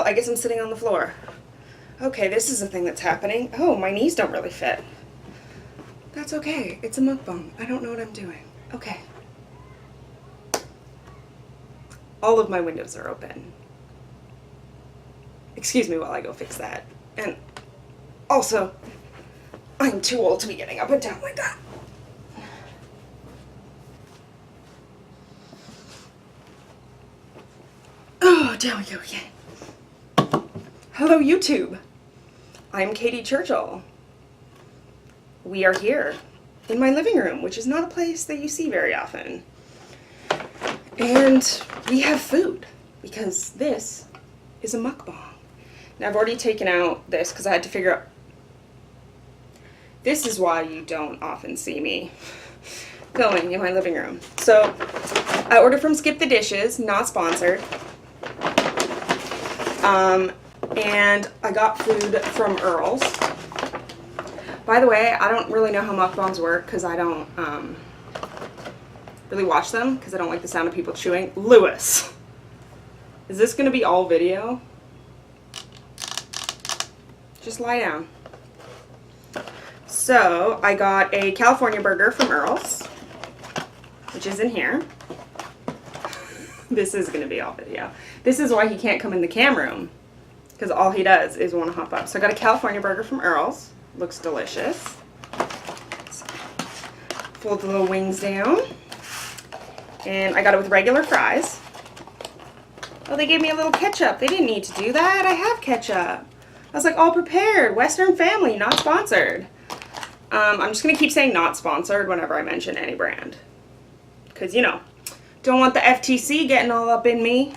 I guess I'm sitting on the floor. Okay, this is a thing that's happening. Oh, my knees don't really fit. That's okay. It's a mukbang. I don't know what I'm doing. Okay. All of my windows are open. Excuse me while I go fix that. And also, I'm too old to be getting up and down like that. Oh, down we go again. Hello, YouTube. I'm Katie Churchill. We are here in my living room, which is not a place that you see very often. And we have food because this is a mukbang. Now, I've already taken out this because I had to figure out. This is why you don't often see me filming in my living room. So, I ordered from Skip the Dishes, not sponsored. And I got food from Earl's. By the way, I don't really know how mukbangs work because I don't really watch them because I don't like the sound of people chewing. Lewis, is this going to be all video? Just lie down. So, I got a California burger from Earl's, which is in here. This is going to be all video. This is why he can't come in the cam room, because all he does is want to hop up. So I got a California burger from Earl's. Looks delicious. Fold the little wings down. And I got it with regular fries. Oh, they gave me a little ketchup. They didn't need to do that. I have ketchup. I was like, all prepared. Western Family, not sponsored. I'm just going to keep saying not sponsored whenever I mention any brand. Because, you know, don't want the FTC getting all up in me.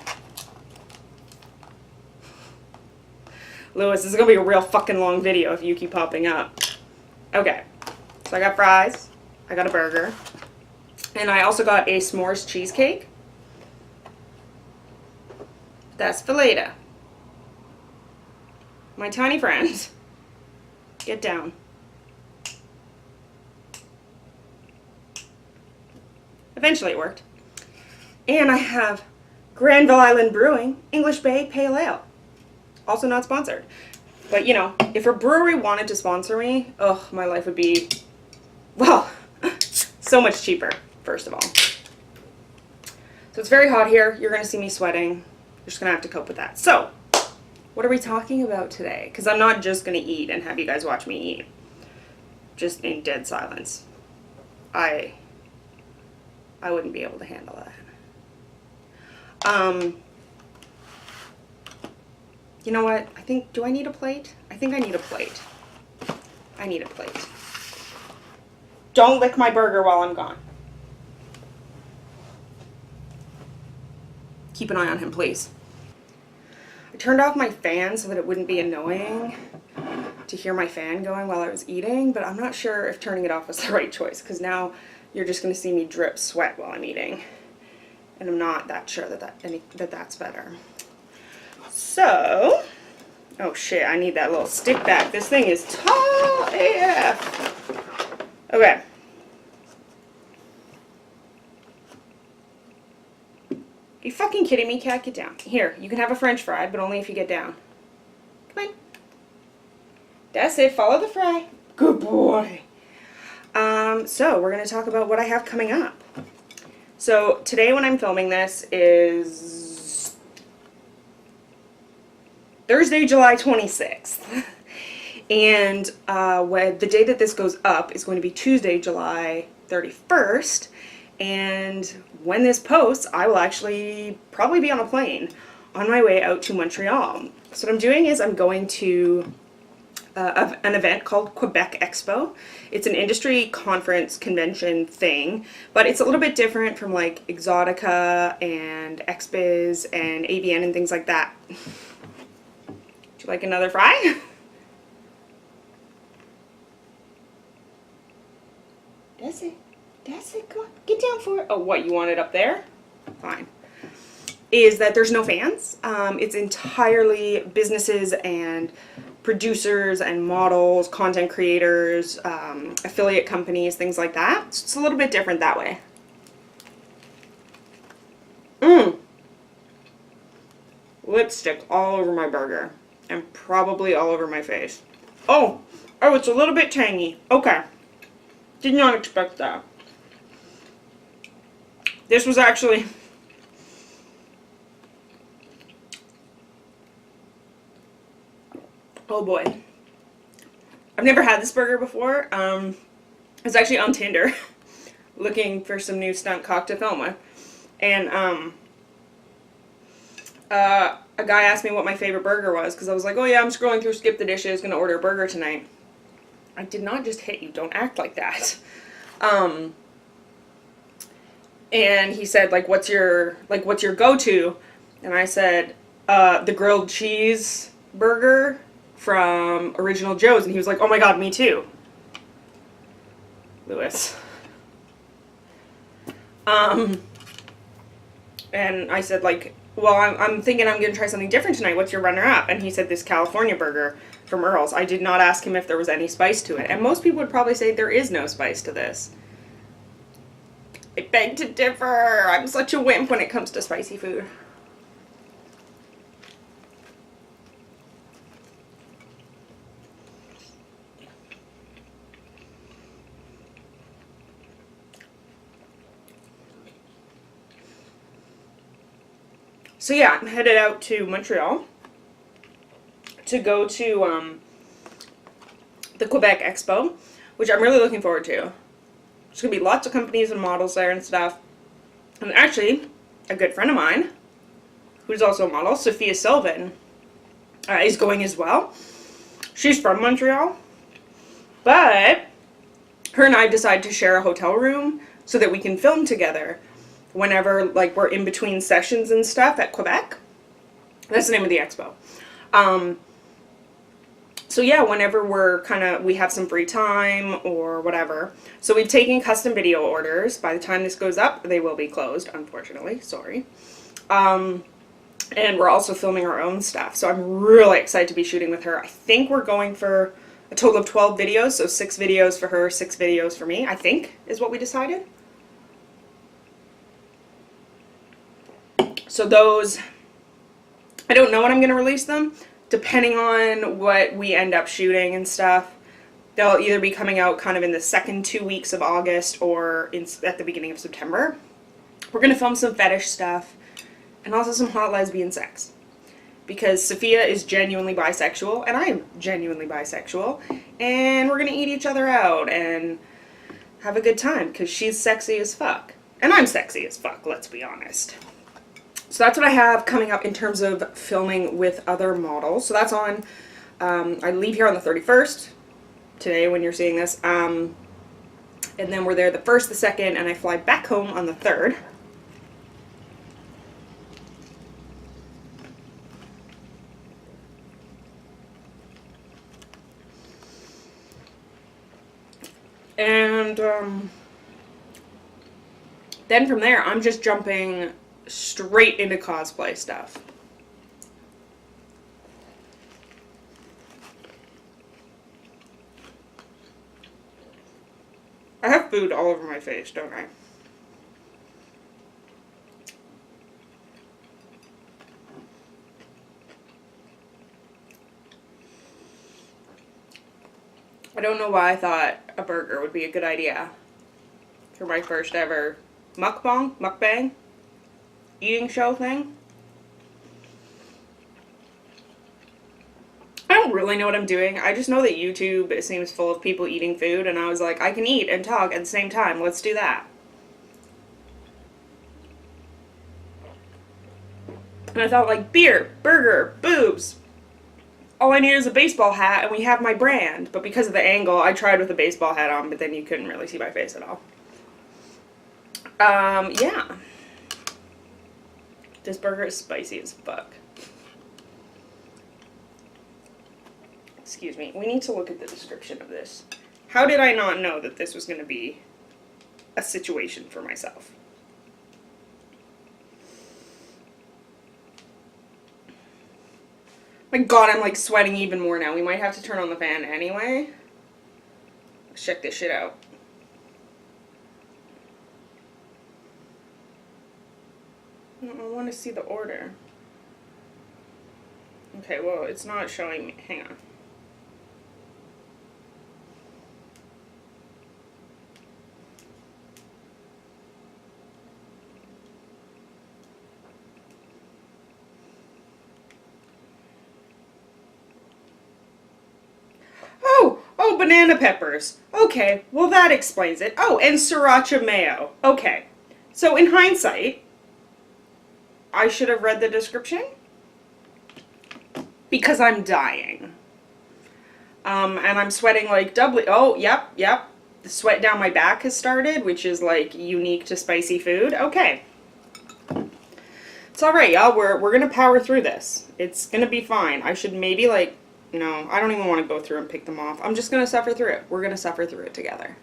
Lewis, this is going to be a real fucking long video if you keep popping up. Okay. So I got fries. I got a burger. And I also got a s'mores cheesecake. That's for later. My tiny friend. Get down. Eventually it worked. And I have Granville Island Brewing English Bay Pale Ale. Also not sponsored. But, you know, if a brewery wanted to sponsor me, oh, my life would be, well, so much cheaper, first of all. So it's very hot here. You're going to see me sweating. You're just going to have to cope with that. So, what are we talking about today? Because I'm not just going to eat and have you guys watch me eat. Just in dead silence. I wouldn't be able to handle that. You know what? Do I need a plate? I think I need a plate. I need a plate. Don't lick my burger while I'm gone. Keep an eye on him, please. I turned off my fan so that it wouldn't be annoying to hear my fan going while I was eating, but I'm not sure if turning it off was the right choice, because now you're just going to see me drip sweat while I'm eating. And I'm not that sure that that's better. So, oh shit, I need that little stick back. This thing is tall AF. Okay. Are you fucking kidding me, cat? Get down. Here, you can have a french fry, but only if you get down. Come on. That's it. Follow the fry. Good boy. So we're going to talk about what I have coming up. So today when I'm filming this is Thursday, July 26th. And the day that this goes up is going to be Tuesday, July 31st. And when this posts, I will actually probably be on a plane on my way out to Montreal. So what I'm doing is I'm going to an event called Quebec Expo. It's an industry conference convention thing, but it's a little bit different from like Exotica and XBiz and AVN and things like that. Would you like another fry? That's it. That's it. Come on. Get down for it. Oh, what? You want it up there? Fine. Is that there's no fans. It's entirely businesses and producers and models, content creators, affiliate companies, things like that. So it's a little bit different that way. lipstick all over my burger. And probably all over my face. Oh, it's a little bit tangy. Okay. Did not expect that. This was actually... Oh boy. I've never had this burger before. I was actually on Tinder looking for some new stunt cock to film with. And a guy asked me what my favorite burger was because I was like, oh yeah, I'm scrolling through Skip the Dishes, gonna order a burger tonight. I did not just hit you. Don't act like that. And he said, like, what's your go-to? And I said, the grilled cheese burger from Original Joe's. And he was like, oh my god, me too. Lewis. And I said, like, well, I'm thinking I'm going to try something different tonight. What's your runner-up? And he said this California burger from Earl's. I did not ask him if there was any spice to it. And most people would probably say there is no spice to this. I beg to differ. I'm such a wimp when it comes to spicy food. So yeah, I'm headed out to Montreal to go to the Quebec Expo, which I'm really looking forward to. There's going to be lots of companies and models there and stuff. And actually, a good friend of mine, who's also a model, Sophia Sylvan, is going as well. She's from Montreal, but her and I decided to share a hotel room so that we can film together whenever, like, we're in between sessions and stuff at Quebec. That's the name of the expo. So yeah, whenever we have some free time or whatever. So we've taken custom video orders. By the time this goes up, they will be closed, unfortunately. Sorry. And we're also filming our own stuff. So I'm really excited to be shooting with her. I think we're going for a total of 12 videos. So 6 videos for her, 6 videos for me, I think, is what we decided. So those, I don't know when I'm going to release them, depending on what we end up shooting and stuff. They'll either be coming out kind of in the second 2 weeks of August or at the beginning of September. We're going to film some fetish stuff and also some hot lesbian sex. Because Sophia is genuinely bisexual and I am genuinely bisexual. And we're going to eat each other out and have a good time because she's sexy as fuck. And I'm sexy as fuck, let's be honest. So that's what I have coming up in terms of filming with other models. So that's on, I leave here on the 31st, today when you're seeing this, and then we're there the 1st, the 2nd, and I fly back home on the 3rd. And then from there, I'm just jumping straight into cosplay stuff. I have food all over my face, don't I? I don't know why I thought a burger would be a good idea for my first ever mukbang eating show thing. I don't really know what I'm doing. I just know that YouTube seems full of people eating food, and I was like, I can eat and talk at the same time. Let's do that. And I thought, like, beer, burger, boobs. All I need is a baseball hat, and we have my brand. But because of the angle, I tried with a baseball hat on, but then you couldn't really see my face at all. Yeah. This burger is spicy as fuck. Excuse me. We need to look at the description of this. How did I not know that this was going to be a situation for myself? My god, I'm like sweating even more now. We might have to turn on the fan anyway. Let's check this shit out. I want to see the order. Okay, well, it's not showing me. Hang on. Oh, banana peppers. Okay, well that explains it. Oh, and sriracha mayo. Okay. So in hindsight, I should have read the description because I'm dying. And I'm sweating like doubly. Oh, yep. The sweat down my back has started, which is like unique to spicy food. Okay. It's alright, y'all. We're gonna power through this. It's gonna be fine. I should maybe like, no, I don't even want to go through and pick them off. I'm just gonna suffer through it. We're gonna suffer through it together.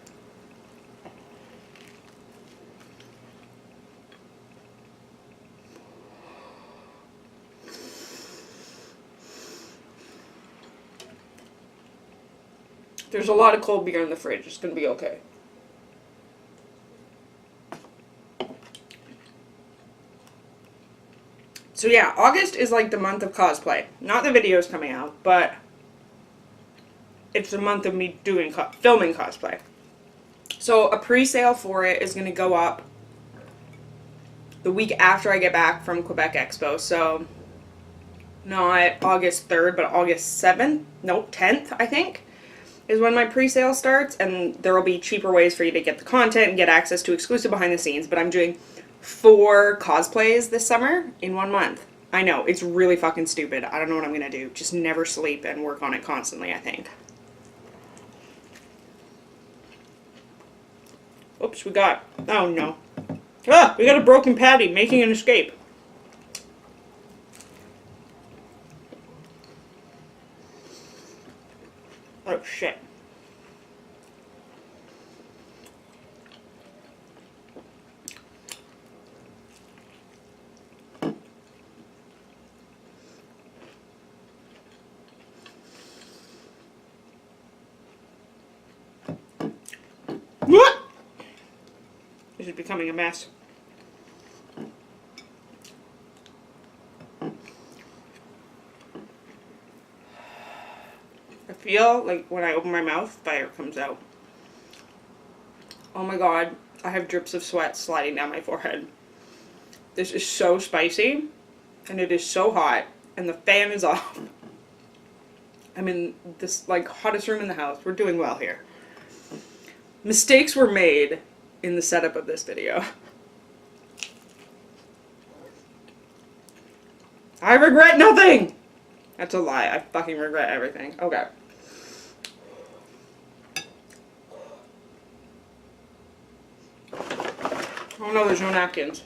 There's a lot of cold beer in the fridge. It's gonna be okay. So yeah, August is like the month of cosplay. Not the videos coming out, but it's the month of me doing filming cosplay. So a pre-sale for it is going to go up the week after I get back from Quebec Expo. So not August 3rd, but August 7th, no, 10th, I think, is when my pre-sale starts. And there will be cheaper ways for you to get the content and get access to exclusive behind the scenes. But I'm doing 4 cosplays this summer in 1 month. I know, it's really fucking stupid. I don't know what I'm going to do. Just never sleep and work on it constantly, I think. Oops, we got, oh no. Ah, we got a broken patty making an escape. Oh shit. What? This is becoming a mess. I feel like when I open my mouth, fire comes out. Oh my god, I have drips of sweat sliding down my forehead. This is so spicy, and it is so hot, and the fan is off. I'm in this, like, hottest room in the house. We're doing well here. Mistakes were made in the setup of this video. I regret nothing! That's a lie. I fucking regret everything. Okay. Oh no, there's no napkins.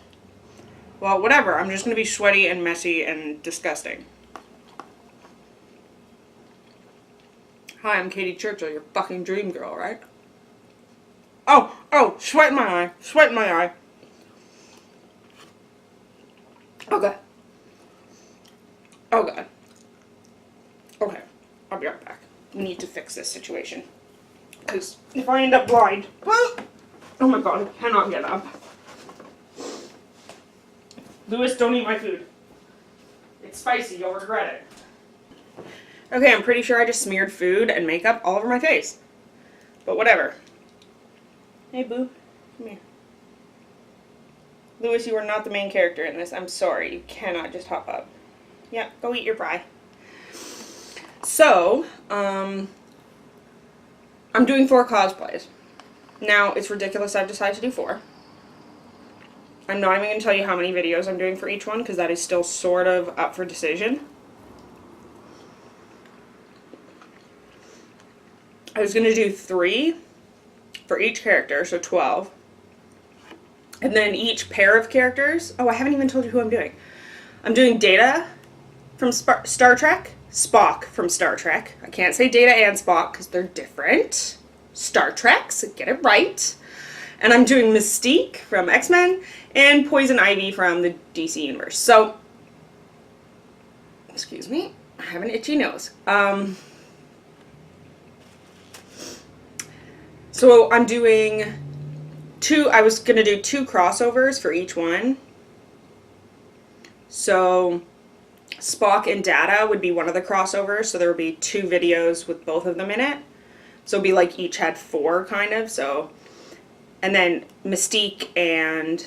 Well, whatever. I'm just gonna be sweaty and messy and disgusting. Hi, I'm Katie Churchill, your fucking dream girl, right? Oh, sweat in my eye. Sweat in my eye. Okay. Oh god. Okay, I'll be right back. We need to fix this situation. Because if I end up blind, oh my god, I cannot get up. Lewis, don't eat my food. It's spicy, you'll regret it. Okay, I'm pretty sure I just smeared food and makeup all over my face. But whatever. Hey, boo. Come here. Lewis, you are not the main character in this. I'm sorry. You cannot just hop up. Yeah, go eat your pie. So, I'm doing 4 cosplays. Now, it's ridiculous I've decided to do 4. I'm not even going to tell you how many videos I'm doing for each one, because that is still sort of up for decision. I was going to do 3 for each character, so 12. And then each pair of characters... Oh, I haven't even told you who I'm doing. I'm doing Data from Star Trek, Spock from Star Trek. I can't say Data and Spock because they're different. Star Trek, so get it right. And I'm doing Mystique from X-Men and Poison Ivy from the DC Universe. So, excuse me, I have an itchy nose. So I'm doing 2, I was going to do 2 crossovers for each one. So Spock and Data would be one of the crossovers, so there would be 2 videos with both of them in it. So it'd be like each had 4 kind of, so. And then Mystique and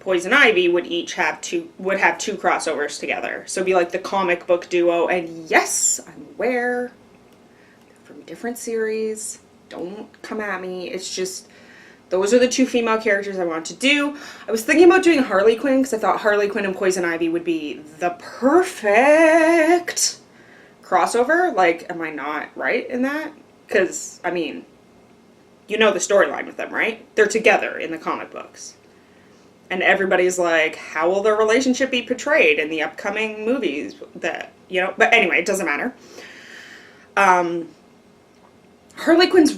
Poison Ivy would each have 2 crossovers together. So it'd be like the comic book duo, and yes, I'm aware they're from different series. Don't come at me. It's just, those are the 2 female characters I want to do. I was thinking about doing Harley Quinn because I thought Harley Quinn and Poison Ivy would be the perfect crossover. Like, am I not right in that? Because, I mean, you know the storyline with them, right? They're together in the comic books. And everybody's like, how will their relationship be portrayed in the upcoming movies? That, you know, but anyway, it doesn't matter. Harley Quinn's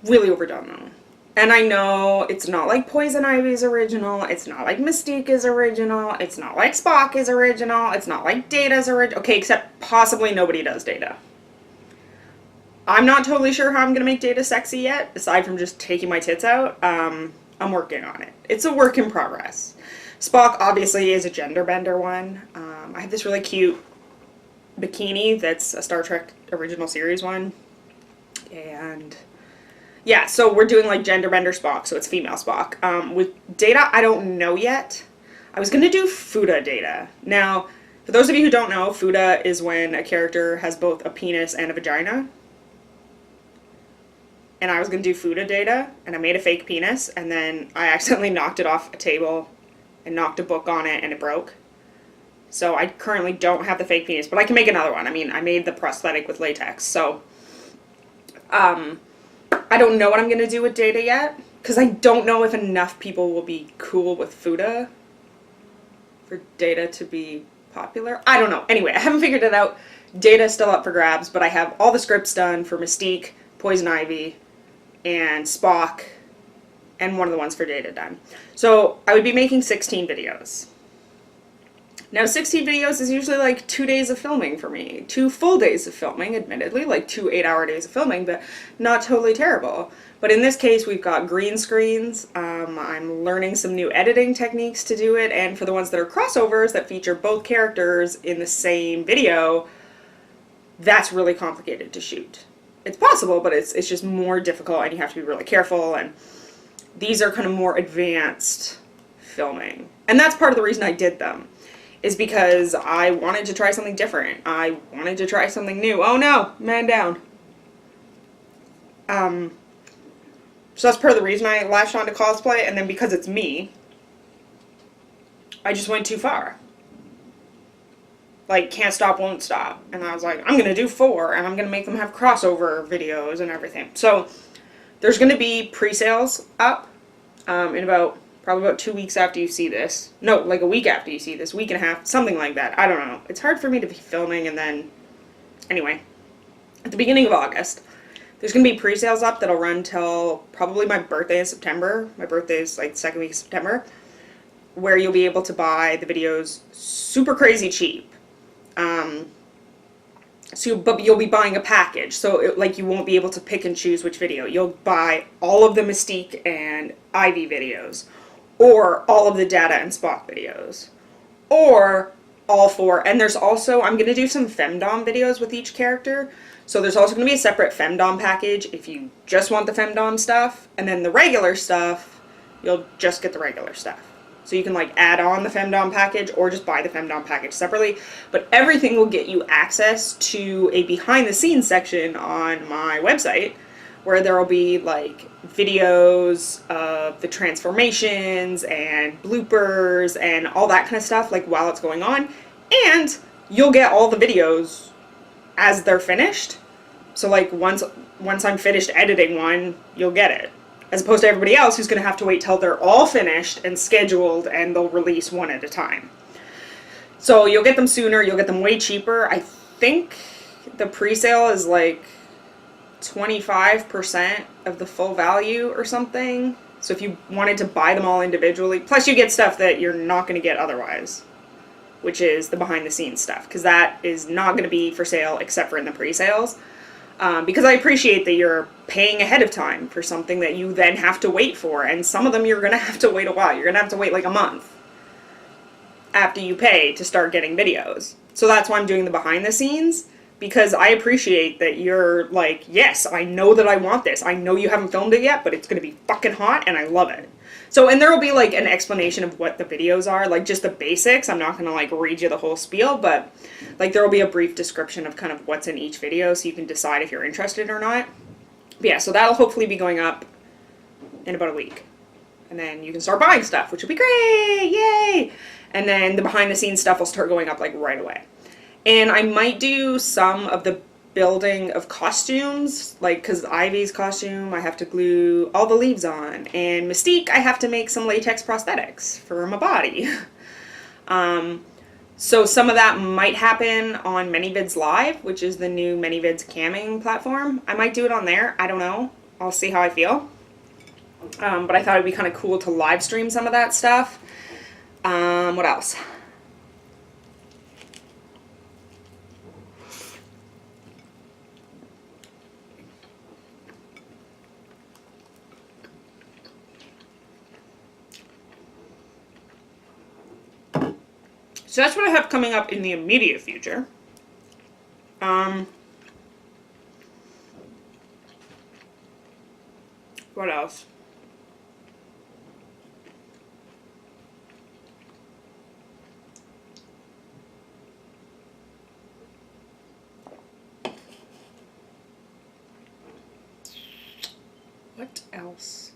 really overdone, though. And I know it's not like Poison Ivy's original, it's not like Mystique is original, it's not like Spock is original, it's not like Data's original. Okay, except possibly nobody does Data. I'm not totally sure how I'm going to make Data sexy yet, aside from just taking my tits out. I'm working on it. It's a work in progress. Spock obviously is a gender bender one. I have this really cute bikini that's a Star Trek original series one. And yeah, so we're doing like gender bender Spock, so it's female Spock. With Data, I don't know yet. I was going to do Fuda Data. Now, for those of you who don't know, Fuda is when a character has both a penis and a vagina. And I was going to do Fuda Data, and I made a fake penis, and then I accidentally knocked it off a table and knocked a book on it, and it broke. So I currently don't have the fake penis, but I can make another one. I mean, I made the prosthetic with latex, so I don't know what I'm going to do with Data yet, because I don't know if enough people will be cool with Fuda for Data to be popular. I don't know. Anyway, I haven't figured it out. Data's still up for grabs, but I have all the scripts done for Mystique, Poison Ivy, and Spock, and one of the ones for Data done. So I would be making 16 videos. Now 16 videos is usually like 2 days of filming for me. 2 full days of filming, admittedly, like 2 8-hour days of filming, but not totally terrible. But in this case, we've got green screens. I'm learning some new editing techniques to do it, and for the ones that are crossovers that feature both characters in the same video, that's really complicated to shoot. It's possible, but it's just more difficult, and you have to be really careful, and these are kind of more advanced filming. And that's part of the reason I did them, is because I wanted to try something different. I wanted to try something new. Oh no, man down. So that's part of the reason I latched onto cosplay, and then because it's me, I just went too far. Like, can't stop, won't stop. And I was like, I'm going to do 4, and I'm going to make them have crossover videos and everything. So, there's going to be pre-sales up in probably about 2 weeks after you see this. No, like a week after you see this, week and a half, something like that. I don't know. It's hard for me to be filming, and then, anyway, at the beginning of August, there's going to be pre-sales up that'll run till probably my birthday in September. My birthday is like the 2nd week of September, where you'll be able to buy the videos super crazy cheap. But you'll be buying a package, so like you won't be able to pick and choose which video. You'll buy all of the Mystique and Ivy videos, or all of the Data and Spock videos, or all 4. And there's also, I'm going to do some femdom videos with each character, so there's also going to be a separate femdom package if you just want the femdom stuff, and then the regular stuff, you'll just get the regular stuff. So you can like add on the femdom package or just buy the femdom package separately. But everything will get you access to a behind the scenes section on my website, where there will be like videos of the transformations and bloopers and all that kind of stuff, like while it's going on. And you'll get all the videos as they're finished. So like once I'm finished editing one, you'll get it. As opposed to everybody else who's going to have to wait till they're all finished and scheduled, and they'll release one at a time. So you'll get them sooner, you'll get them way cheaper. I think the pre-sale is like 25% of the full value or something. So if you wanted to buy them all individually, plus you get stuff that you're not going to get otherwise, which is the behind the scenes stuff, because that is not going to be for sale except for in the pre-sales. Because I appreciate that you're paying ahead of time for something that you then have to wait for, and some of them you're going to have to wait a while. You're going to have to wait like a month after you pay to start getting videos. So that's why I'm doing the behind the scenes, because I appreciate that you're like, yes, I know that I want this. I know you haven't filmed it yet, but it's going to be fucking hot and I love it. So, and there will be like an explanation of what the videos are, like just the basics. I'm not going to like read you the whole spiel, but like there will be a brief description of kind of what's in each video so you can decide if you're interested or not. But yeah, so that'll hopefully be going up in about a week. And then you can start buying stuff, which will be great! Yay! And then the behind the scenes stuff will start going up like right away. And I might do some of the building of costumes, like, because Ivy's costume, I have to glue all the leaves on. And Mystique, I have to make some latex prosthetics for my body. So some of that might happen on ManyVids Live, which is the new ManyVids camming platform. I might do it on there. I don't know. I'll see how I feel. But I thought it'd be kind of cool to live stream some of that stuff. What else? So that's what I have coming up in the immediate future. What else? What else?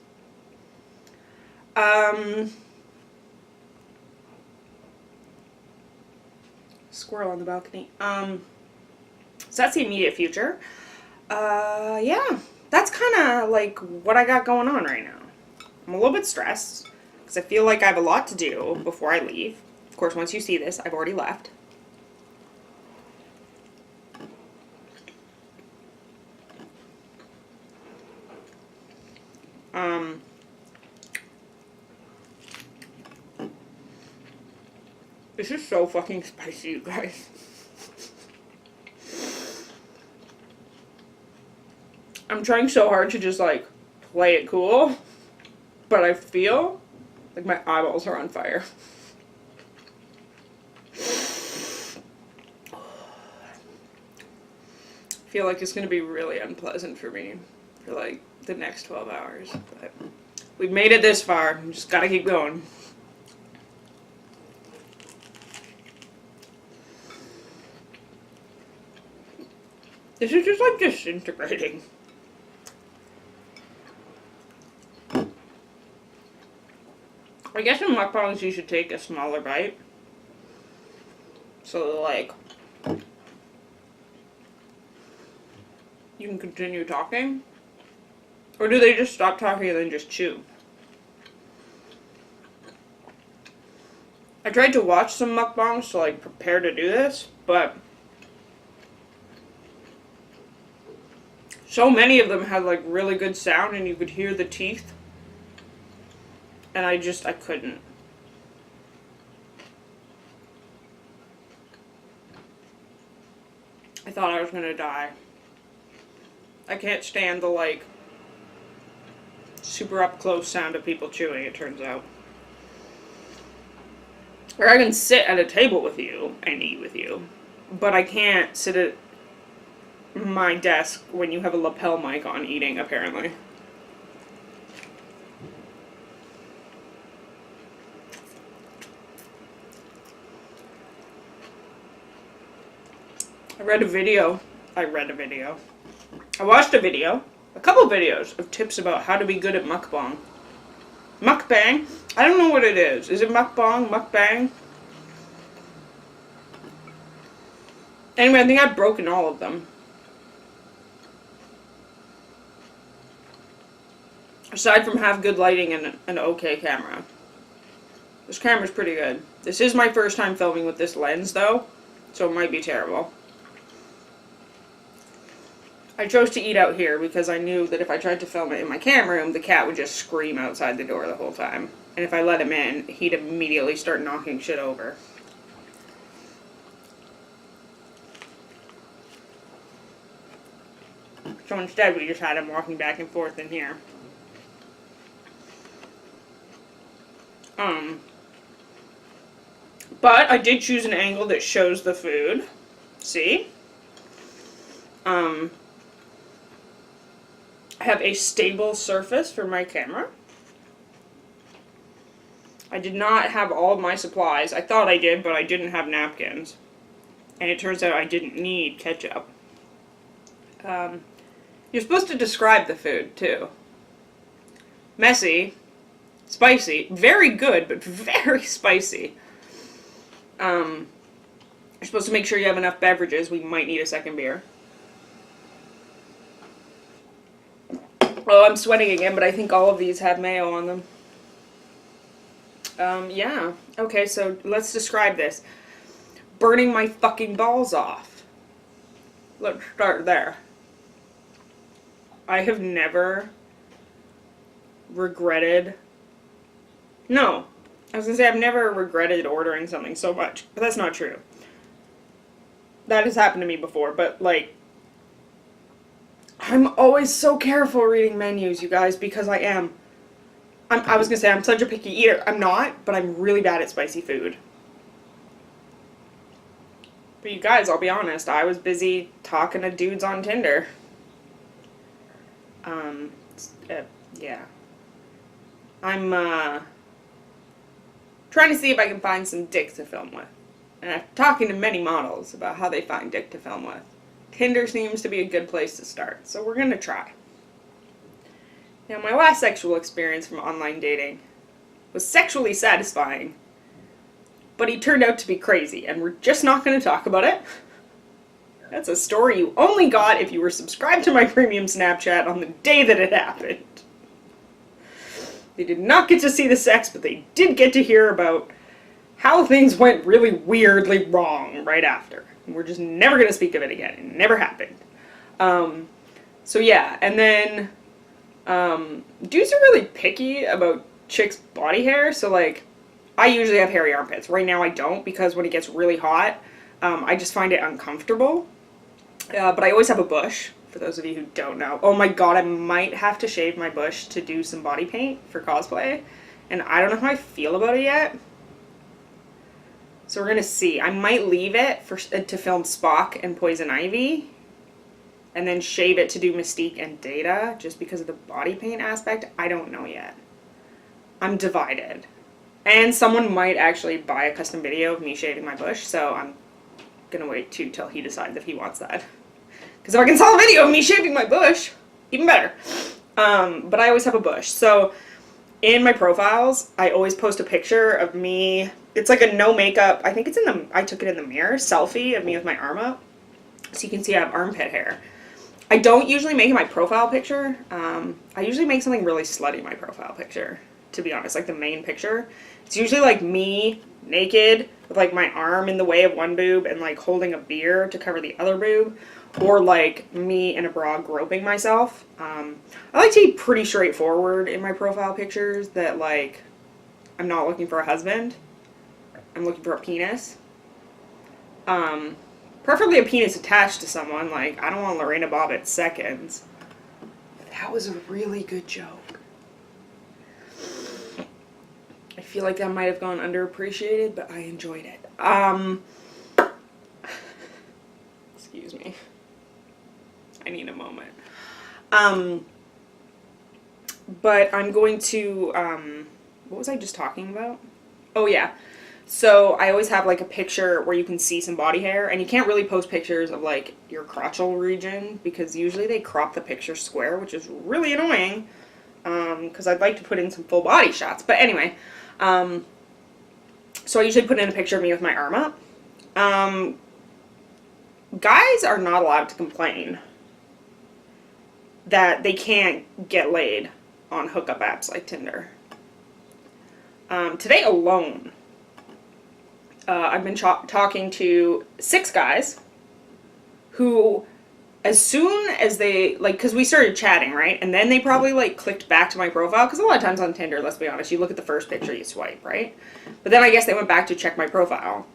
Squirrel on the balcony. So that's the immediate future. Yeah, that's kind of like what I got going on right now. I'm a little bit stressed because I feel like I have a lot to do before I leave. Of course, once you see this, I've already left. This is so fucking spicy, you guys. I'm trying so hard to just, like, play it cool, but I feel like my eyeballs are on fire. I feel like it's going to be really unpleasant for me for, like, the next 12 hours, but we've made it this far. We just gotta keep going. This is just, like, disintegrating. I guess in mukbangs you should take a smaller bite. So, like, you can continue talking. Or do they just stop talking and then just chew? I tried to watch some mukbangs to, like, prepare to do this, but so many of them had, like, really good sound and you could hear the teeth. And I couldn't. I thought I was gonna die. I can't stand the, like, super up close sound of people chewing, it turns out. Or I can sit at a table with you and eat with you, but I can't sit at my desk when you have a lapel mic on eating, apparently. I watched a video, a couple videos of tips about how to be good at mukbang. Mukbang? I don't know what it is. Is it mukbang? Mukbang? Anyway, I think I've broken all of them. Aside from have good lighting and an okay camera. This camera's pretty good. This is my first time filming with this lens, though, so it might be terrible. I chose to eat out here because I knew that if I tried to film it in my camera room, the cat would just scream outside the door the whole time. And if I let him in, he'd immediately start knocking shit over. So instead, we just had him walking back and forth in here. But I did choose an angle that shows the food. See? I have a stable surface for my camera. I did not have all of my supplies. I thought I did, but I didn't have napkins. And it turns out I didn't need ketchup. You're supposed to describe the food, too. Messy. Spicy. Very good, but very spicy. You're supposed to make sure you have enough beverages. We might need a second beer. Oh, I'm sweating again, but I think all of these have mayo on them. Yeah. Okay, so let's describe this. Burning my fucking balls off. Let's start there. I have never regretted... No. I was gonna say I've never regretted ordering something so much, but that's not true. That has happened to me before, but, like... I'm always so careful reading menus, you guys, because I am. I was gonna say I'm such a picky eater. I'm not, but I'm really bad at spicy food. But you guys, I'll be honest, I was busy talking to dudes on Tinder. Yeah. I'm, trying to see if I can find some dick to film with. And I'm talking to many models about how they find dick to film with. Tinder seems to be a good place to start, so we're gonna try. Now, my last sexual experience from online dating was sexually satisfying, but he turned out to be crazy, and we're just not going to talk about it. That's a story you only got if you were subscribed to my premium Snapchat on the day that it happened. They did not get to see the sex, but they did get to hear about how things went really weirdly wrong right after. And we're just never going to speak of it again. It never happened. So yeah, and then... dudes are really picky about chicks' body hair, so like, I usually have hairy armpits. Right now I don't, because when it gets really hot, I just find it uncomfortable. But I always have a bush, for those of you who don't know. Oh my god, I might have to shave my bush to do some body paint for cosplay, and I don't know how I feel about it yet. So we're gonna see. I might leave it to film Spock and Poison Ivy, and then shave it to do Mystique and Data, just because of the body paint aspect. I don't know yet. I'm divided. And someone might actually buy a custom video of me shaving my bush, so I'm gonna wait till he decides if he wants that. Because if I can sell a video of me shaving my bush, even better. But I always have a bush. So in my profiles, I always post a picture of me. It's like a no makeup, I think it's I took it in the mirror, selfie of me with my arm up. So you can see I have armpit hair. I don't usually make it my profile picture. I usually make something really slutty my profile picture, to be honest, like the main picture. It's usually like me naked with like my arm in the way of one boob and like holding a beer to cover the other boob, or like me in a bra groping myself. I like to be pretty straightforward in my profile pictures, that like I'm not looking for a husband. I'm looking for a penis. Preferably a penis attached to someone. Like, I don't want Lorena Bobbitt seconds. That was a really good joke. I feel like that might have gone underappreciated, but I enjoyed it. Excuse me. I need a moment. But I'm going to, what was I just talking about? Oh, yeah. So I always have like a picture where you can see some body hair, and you can't really post pictures of like your crotchal region because usually they crop the picture square, which is really annoying, because I'd like to put in some full body shots. But anyway, so I usually put in a picture of me with my arm up. Guys are not allowed to complain that they can't get laid on hookup apps like Tinder. Today alone, I've been talking to 6 guys who, as soon as they, like, because we started chatting, right? And then they probably, like, clicked back to my profile, because a lot of times on Tinder, let's be honest, you look at the first picture, you swipe, right? But then I guess they went back to check my profile.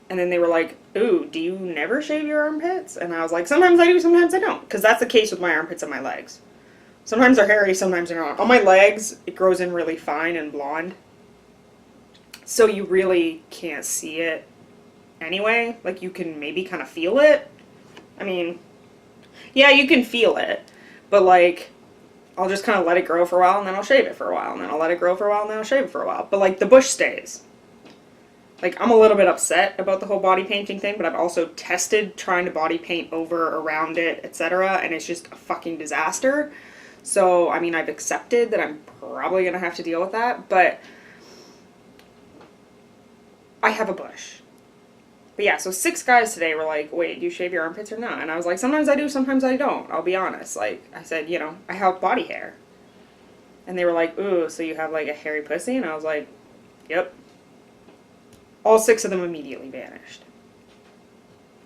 And then they were like, ooh, do you never shave your armpits? And I was like, sometimes I do, sometimes I don't. Because that's the case with my armpits and my legs. Sometimes they're hairy, sometimes they're not. On my legs, it grows in really fine and blonde. So you really can't see it anyway. Like, you can maybe kind of feel it. I mean, yeah, you can feel it. But, like, I'll just kind of let it grow for a while, and then I'll shave it for a while, and then I'll let it grow for a while, and then I'll shave it for a while. But, like, the bush stays. Like, I'm a little bit upset about the whole body painting thing, but I've also tested trying to body paint over, around it, etc., and it's just a fucking disaster. So, I mean, I've accepted that I'm probably going to have to deal with that, but I have a bush. But yeah, so 6 guys today were like, wait, do you shave your armpits or not? And I was like, sometimes I do, sometimes I don't. I'll be honest. Like, I said, you know, I have body hair. And they were like, ooh, so you have, like, a hairy pussy? And I was like, yep. All 6 of them immediately vanished.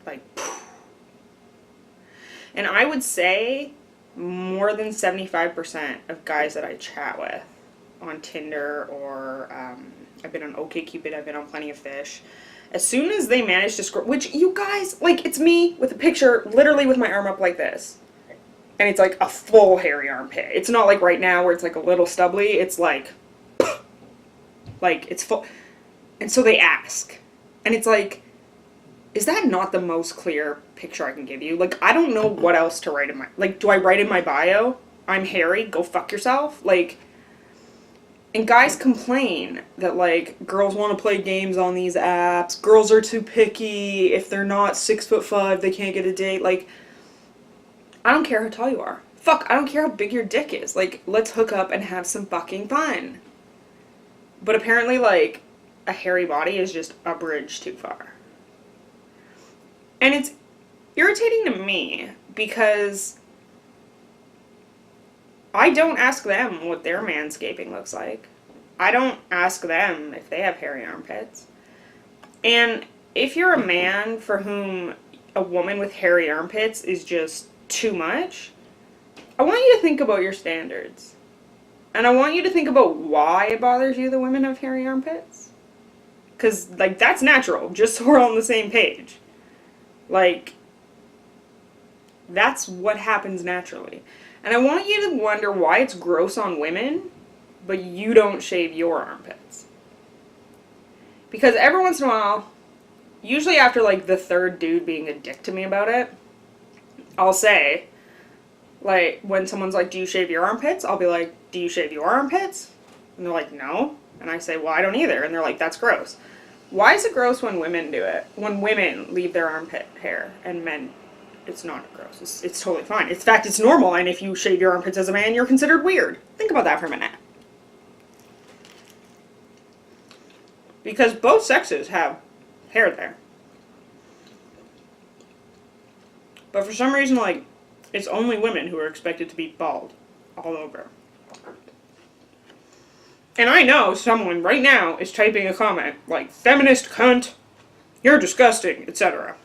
Like, poof. And I would say more than 75% of guys that I chat with on Tinder or I've been on OkCupid, I've been on Plenty of Fish, as soon as they manage to scroll, which you guys, like, it's me with a picture literally with my arm up like this. And it's like a full hairy armpit. It's not like right now where it's like a little stubbly. It's like it's full. And so they ask. And it's like, is that not the most clear picture I can give you? Like, I don't know what else to write in my... Like, do I write in my bio, I'm hairy, go fuck yourself? Like, and guys complain that, like, girls want to play games on these apps. Girls are too picky. If they're not 6'5", they can't get a date. Like, I don't care how tall you are. Fuck, I don't care how big your dick is. Like, let's hook up and have some fucking fun. But apparently, like, a hairy body is just a bridge too far. And it's irritating to me because I don't ask them what their manscaping looks like. I don't ask them if they have hairy armpits. And if you're a man for whom a woman with hairy armpits is just too much, I want you to think about your standards. And I want you to think about why it bothers you that women have hairy armpits. Because, like, that's natural, just so we're on the same page. Like, that's what happens naturally. And I want you to wonder why it's gross on women, but you don't shave your armpits. Because every once in a while, usually after, like, the 3rd dude being a dick to me about it, I'll say, like, when someone's like, do you shave your armpits? I'll be like, do you shave your armpits? And they're like, no. And I say, well, I don't either. And they're like, that's gross. Why is it gross when women do it? When women leave their armpit hair and men, it's not gross. It's totally fine. In fact, it's normal. And if you shave your armpits as a man, you're considered weird. Think about that for a minute. Because both sexes have hair there. But for some reason, like, it's only women who are expected to be bald all over. And I know someone right now is typing a comment like, feminist cunt, you're disgusting, etc.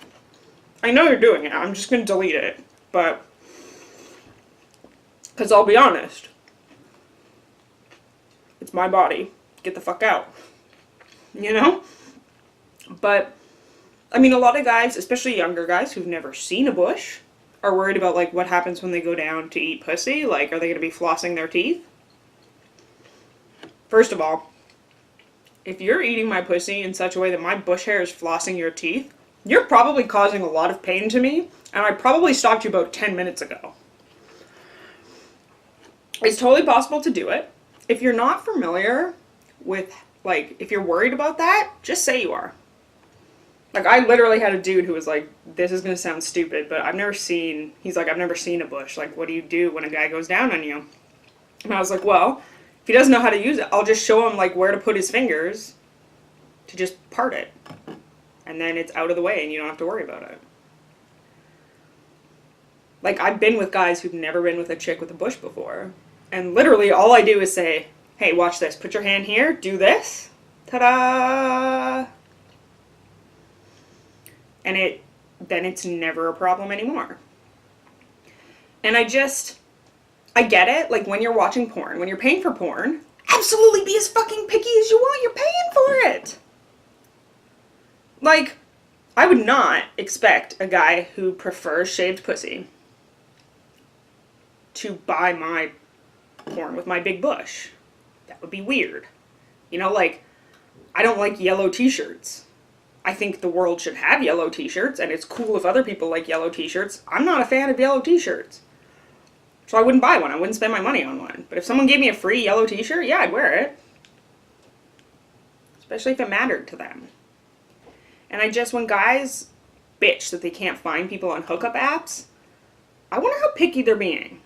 I know you're doing it. I'm just going to delete it. But, because I'll be honest, it's my body. Get the fuck out. You know? But, I mean, a lot of guys, especially younger guys who've never seen a bush, are worried about, like, what happens when they go down to eat pussy. Like, are they going to be flossing their teeth? First of all, if you're eating my pussy in such a way that my bush hair is flossing your teeth, you're probably causing a lot of pain to me, and I probably stopped you about 10 minutes ago. It's totally possible to do it. If you're not familiar with, like, if you're worried about that, just say you are. Like, I literally had a dude who was like, this is going to sound stupid, but I've never seen a bush. Like, what do you do when a guy goes down on you? And I was like, well, if he doesn't know how to use it, I'll just show him, like, where to put his fingers to just part it. And then it's out of the way and you don't have to worry about it. Like, I've been with guys who've never been with a chick with a bush before. And literally all I do is say, hey, watch this. Put your hand here. Do this. Ta-da! And then it's never a problem anymore. And I get it, like, when you're watching porn, when you're paying for porn, absolutely be as fucking picky as you want, you're paying for it! Like, I would not expect a guy who prefers shaved pussy to buy my porn with my big bush. That would be weird. You know, like, I don't like yellow t-shirts. I think the world should have yellow t-shirts, and it's cool if other people like yellow t-shirts. I'm not a fan of yellow t-shirts. So I wouldn't buy one. I wouldn't spend my money on one. But if someone gave me a free yellow t-shirt, yeah, I'd wear it. Especially if it mattered to them. And when guys bitch that they can't find people on hookup apps, I wonder how picky they're being.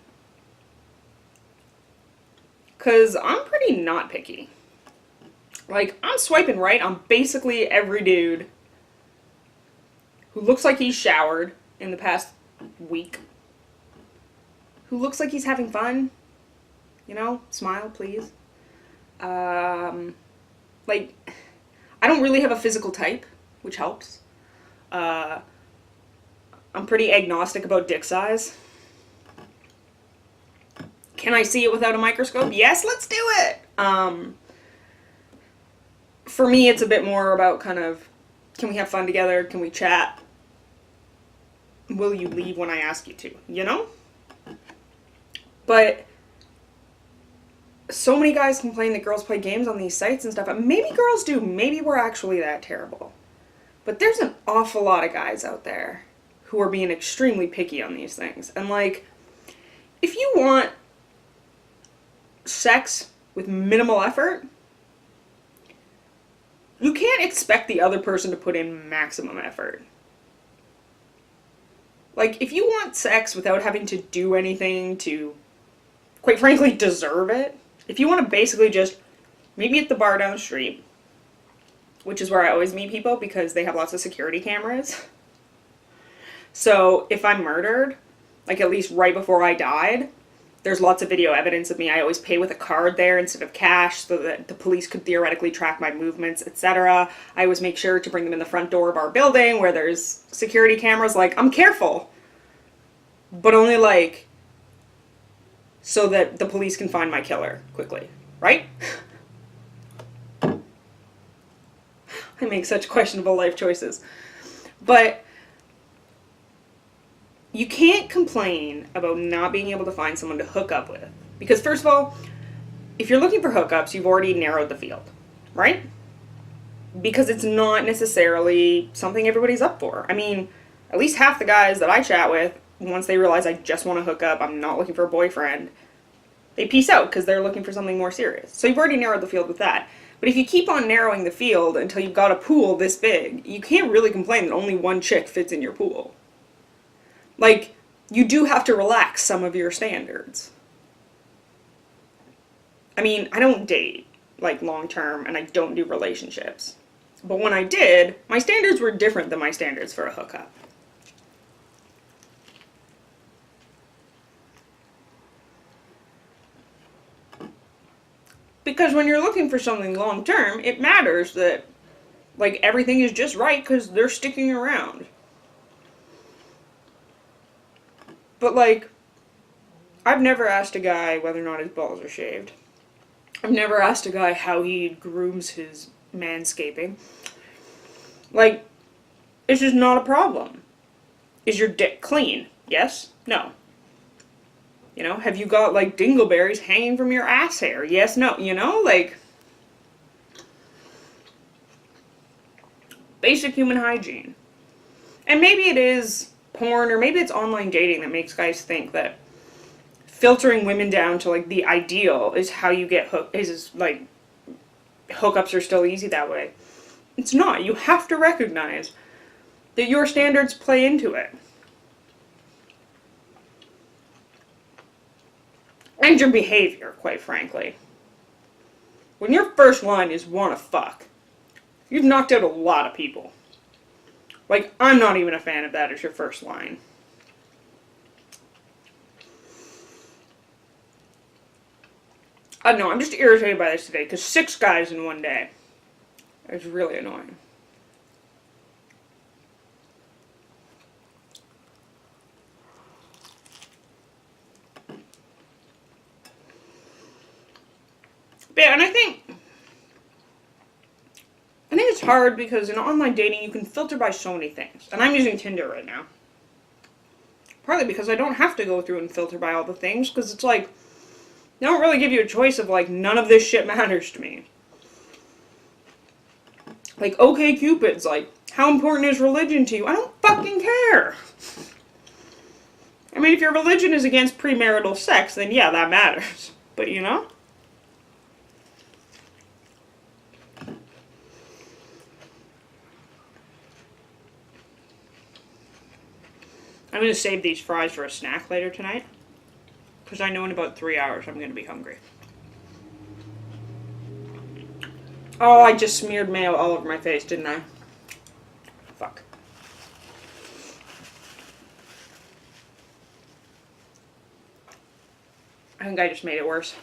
Because I'm pretty not picky. Like, I'm swiping right on basically every dude who looks like he's showered in the past week. Who looks like he's having fun. You know, smile, please. Like, I don't really have a physical type, which helps. I'm pretty agnostic about dick size. Can I see it without a microscope? Yes, let's do it! For me, it's a bit more about kind of, can we have fun together? Can we chat? Will you leave when I ask you to? You know? But so many guys complain that girls play games on these sites and stuff. Maybe girls do. Maybe we're actually that terrible. But there's an awful lot of guys out there who are being extremely picky on these things. And like, if you want sex with minimal effort, you can't expect the other person to put in maximum effort. Like, if you want sex without having to do anything to, quite frankly, deserve it, if you want to basically just meet me at the bar down the street, which is where I always meet people because they have lots of security cameras. So if I'm murdered, like at least right before I died, there's lots of video evidence of me. I always pay with a card there instead of cash so that the police could theoretically track my movements, etc. I always make sure to bring them in the front door of our building where there's security cameras. Like, I'm careful. But only like so that the police can find my killer quickly, right? I make such questionable life choices. But you can't complain about not being able to find someone to hook up with. Because first of all, if you're looking for hookups, you've already narrowed the field, right? Because it's not necessarily something everybody's up for. I mean, at least half the guys that I chat with, once they realize I just want to hook up, I'm not looking for a boyfriend, they peace out because they're looking for something more serious. So you've already narrowed the field with that. But if you keep on narrowing the field until you've got a pool this big, you can't really complain that only one chick fits in your pool. Like, you do have to relax some of your standards. I mean, I don't date, like, long-term, and I don't do relationships. But when I did, my standards were different than my standards for a hookup. Because when you're looking for something long-term, it matters that, like, everything is just right because they're sticking around. But, like, I've never asked a guy whether or not his balls are shaved. I've never asked a guy how he grooms his manscaping. Like, it's just not a problem. Is your dick clean? Yes? No. You know, have you got, like, dingleberries hanging from your ass hair? Yes, no. You know, like, basic human hygiene. And maybe it is porn, or maybe it's online dating that makes guys think that filtering women down to, like, the ideal is how you get like, hookups are still easy that way. It's not. You have to recognize that your standards play into it. And your behavior, quite frankly. When your first line is wanna fuck, you've knocked out a lot of people. Like, I'm not even a fan of that as your first line. I don't know, I'm just irritated by this today, because 6 guys in one day. It's really annoying. Yeah, and I think it's hard because in online dating you can filter by so many things. And I'm using Tinder right now. Partly because I don't have to go through and filter by all the things, because it's like, they don't really give you a choice of like, none of this shit matters to me. Like, okay, Cupid's like, how important is religion to you? I don't fucking care. I mean, if your religion is against premarital sex, then yeah, that matters. But you know? I'm going to save these fries for a snack later tonight. Because I know in about 3 hours I'm going to be hungry. Oh, I just smeared mayo all over my face, didn't I? Fuck. I think I just made it worse.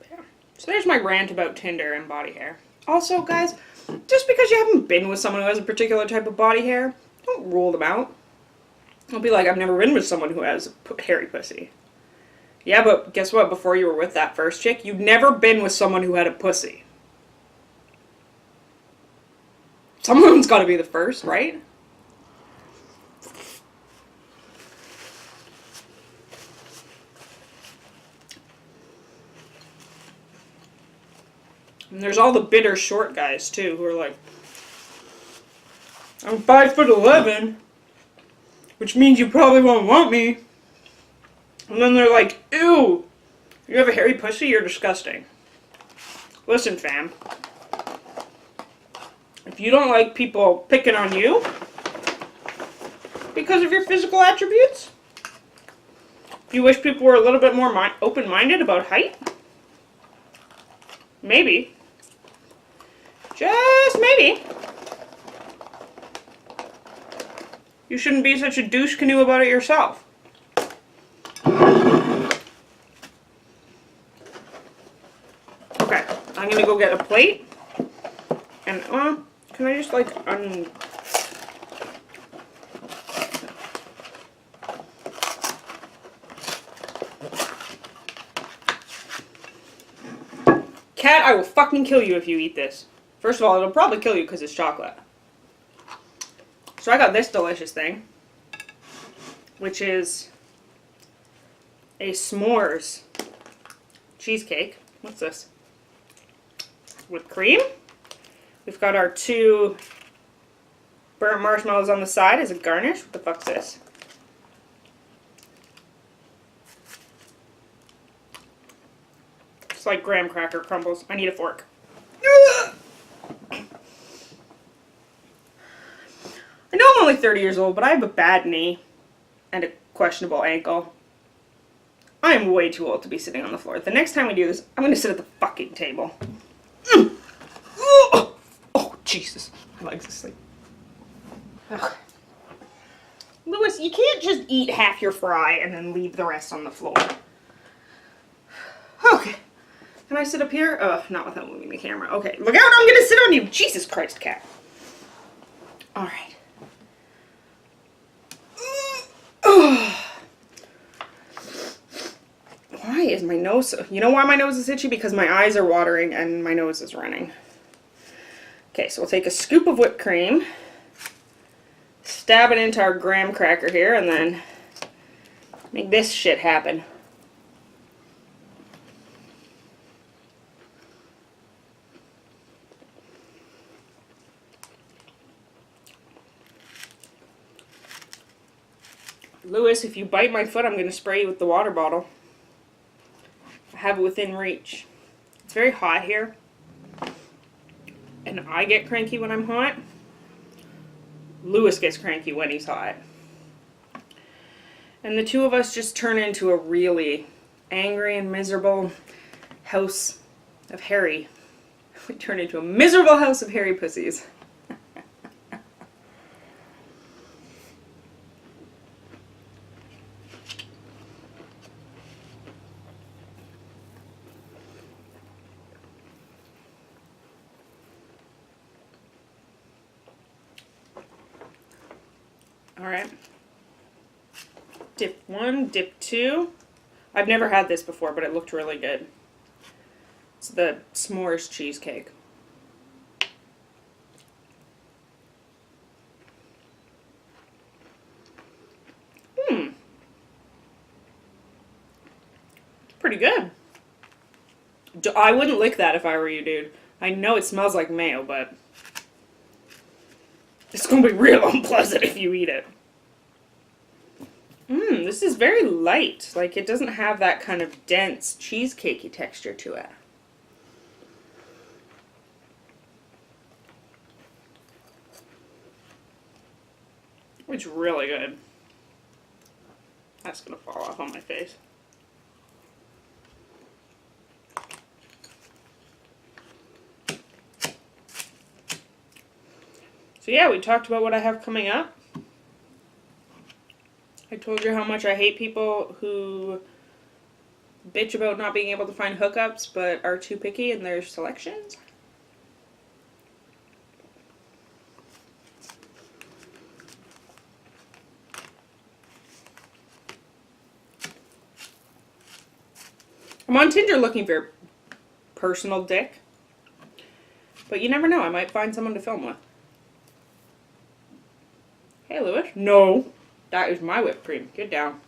Yeah. So there's my rant about Tinder and body hair. Also, guys, just because you haven't been with someone who has a particular type of body hair, don't rule them out. Don't be like, I've never been with someone who has hairy pussy. Yeah, but guess what? Before you were with that first chick, you'd never been with someone who had a pussy. Someone's got to be the first, right? And there's all the bitter short guys, too, who are like, I'm 5'11", which means you probably won't want me. And then they're like, ew, you have a hairy pussy? You're disgusting. Listen, fam. If you don't like people picking on you because of your physical attributes, if you wish people were a little bit more open-minded about height, maybe, just maybe, you shouldn't be such a douche canoe about it yourself. Okay, I'm gonna go get a plate, and can I just like Cat, I will fucking kill you if you eat this. First of all, it'll probably kill you because it's chocolate. So I got this delicious thing, which is a s'mores cheesecake. What's this? With cream. We've got our 2 burnt marshmallows on the side as a garnish. What the fuck's this? It's like graham cracker crumbles. I need a fork. I know I'm only 30 years old, but I have a bad knee and a questionable ankle. I am way too old to be sitting on the floor. The next time we do this, I'm going to sit at the fucking table. Oh, Jesus. My legs asleep. Ugh. Lewis, you can't just eat half your fry and then leave the rest on the floor. Okay. Can I sit up here? Not without moving the camera. Okay. Look out, I'm going to sit on you. Jesus Christ, cat. All right. Why is my nose so... You know why my nose is itchy? Because my eyes are watering and my nose is running. Okay, so we'll take a scoop of whipped cream, stab it into our graham cracker here, and then make this shit happen. Lewis, if you bite my foot, I'm going to spray you with the water bottle. I have it within reach. It's very hot here. And I get cranky when I'm hot. Lewis gets cranky when he's hot. And the two of us just turn into a really angry and miserable house of hairy. We turn into a miserable house of hairy pussies. Alright. Dip 1, dip 2. I've never had this before, but it looked really good. It's the s'mores cheesecake. It's pretty good. I wouldn't lick that if I were you, dude. I know it smells like mayo, but it's going to be real unpleasant if you eat it. This is very light. Like, it doesn't have that kind of dense cheesecakey texture to it. It's really good. That's going to fall off on my face. So yeah, we talked about what I have coming up. I told you how much I hate people who bitch about not being able to find hookups but are too picky in their selections. I'm on Tinder looking for a personal dick. But you never know, I might find someone to film with. Hey, Lewis. No, that is my whipped cream. Get down.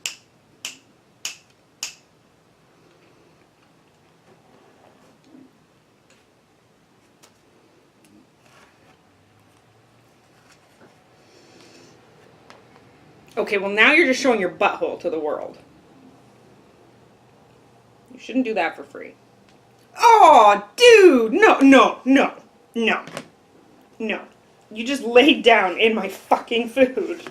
Okay, well now you're just showing your butthole to the world. You shouldn't do that for free. Oh, dude! No, no, no, no, no. You just laid down in my fucking food.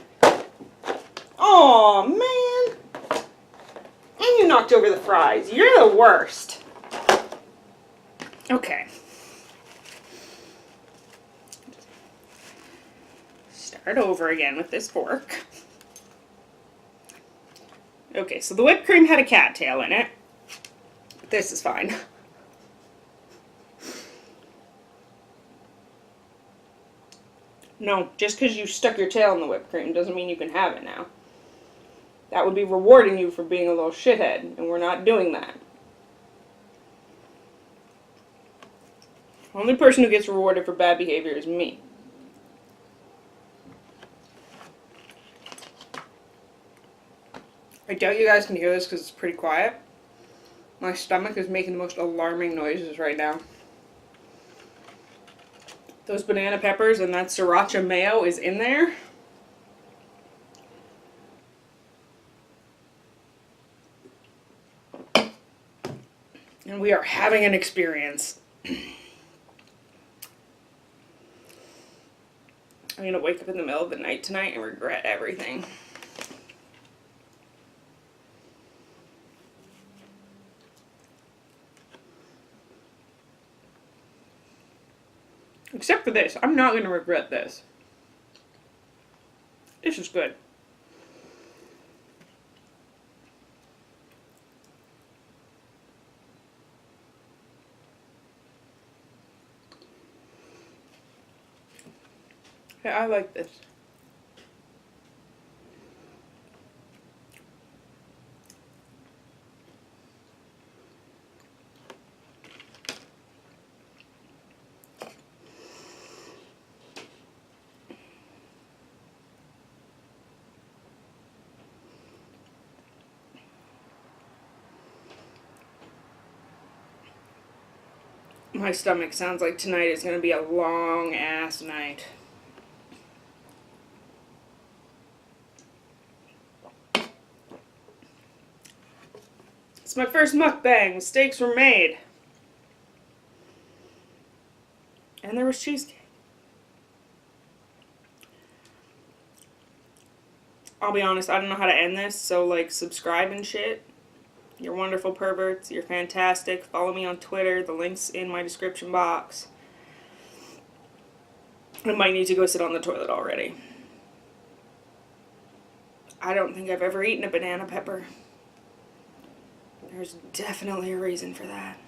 Oh, man. And you knocked over the fries. You're the worst. Okay. Start over again with this fork. Okay, so the whipped cream had a cattail in it. But this is fine. No, just because you stuck your tail in the whipped cream doesn't mean you can have it now. That would be rewarding you for being a little shithead, and we're not doing that. The only person who gets rewarded for bad behavior is me. I doubt you guys can hear this because it's pretty quiet. My stomach is making the most alarming noises right now. Those banana peppers and that sriracha mayo is in there. And we are having an experience. I'm going to wake up in the middle of the night tonight and regret everything. Except for this. I'm not going to regret this. This is good. Yeah, I like this. My stomach sounds like tonight is going to be a long ass night. It's my first mukbang. Mistakes were made. And there was cheesecake. I'll be honest, I don't know how to end this, so like subscribe and shit. You're wonderful perverts. You're fantastic. Follow me on Twitter. The link's in my description box. I might need to go sit on the toilet already. I don't think I've ever eaten a banana pepper. There's definitely a reason for that.